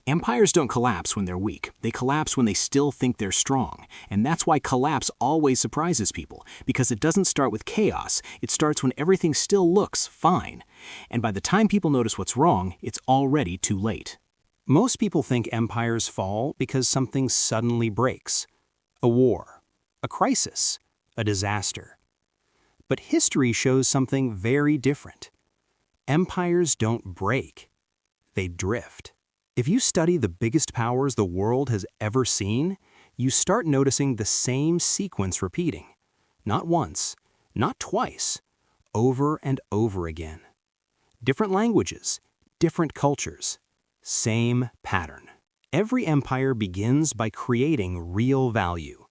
Empires don't collapse when they're weak. They collapse when they still think they're strong. And that's why collapse always surprises people, because it doesn't start with chaos. It starts when everything still looks fine. And by the time people notice what's wrong, it's already too late. Most people think empires fall because something suddenly breaks. A war, a crisis, a disaster. But history shows something very different. Empires don't break. They drift. If you study the biggest powers the world has ever seen, you start noticing the same sequence repeating. Not once, not twice, over and over again. Different languages, different cultures, same pattern. Every empire begins by creating real value.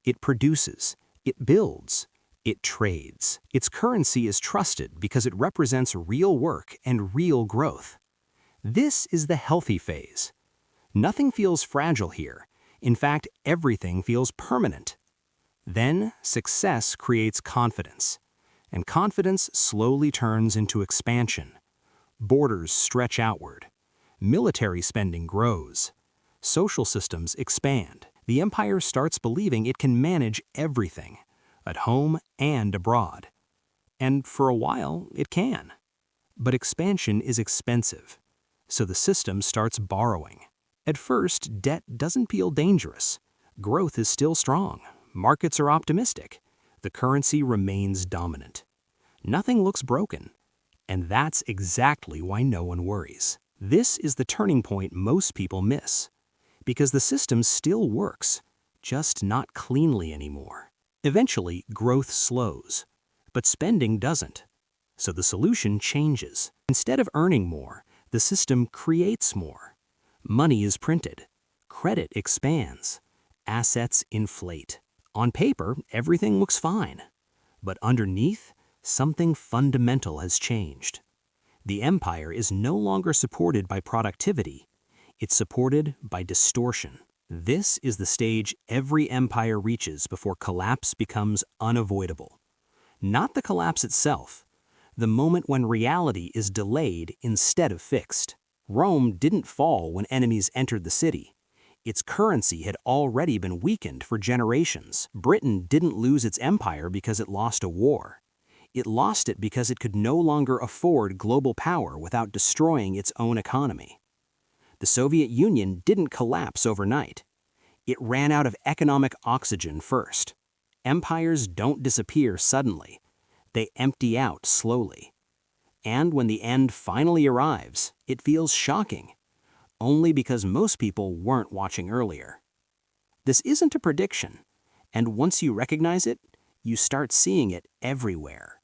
It produces, it builds, it trades. Its currency is trusted because it represents real work and real growth. This is the healthy phase. Nothing feels fragile here. In fact, everything feels permanent. Then, success creates confidence, and confidence slowly turns into expansion. Borders stretch outward. Military spending grows. Social systems expand. The empire starts believing it can manage everything, at home and abroad. And for a while, it can. But expansion is expensive. So the system starts borrowing. At first, debt doesn't feel dangerous. Growth is still strong. Markets are optimistic. The currency remains dominant. Nothing looks broken. And that's exactly why no one worries. This is the turning point most people miss. Because the system still works, just not cleanly anymore. Eventually, growth slows. But spending doesn't. So the solution changes. Instead of earning more, the system creates more. Money is printed. Credit expands. Assets inflate. On paper, everything looks fine. But underneath, something fundamental has changed. The empire is no longer supported by productivity. It's supported by distortion. This is the stage every empire reaches before collapse becomes unavoidable. Not the collapse itself. The moment when reality is delayed instead of fixed. Rome didn't fall when enemies entered the city. Its currency had already been weakened for generations. Britain didn't lose its empire because it lost a war. It lost it because it could no longer afford global power without destroying its own economy. The Soviet Union didn't collapse overnight. It ran out of economic oxygen first. Empires don't disappear suddenly. They empty out slowly. And when the end finally arrives, it feels shocking, only because most people weren't watching earlier. This isn't a prediction, and once you recognize it, you start seeing it everywhere.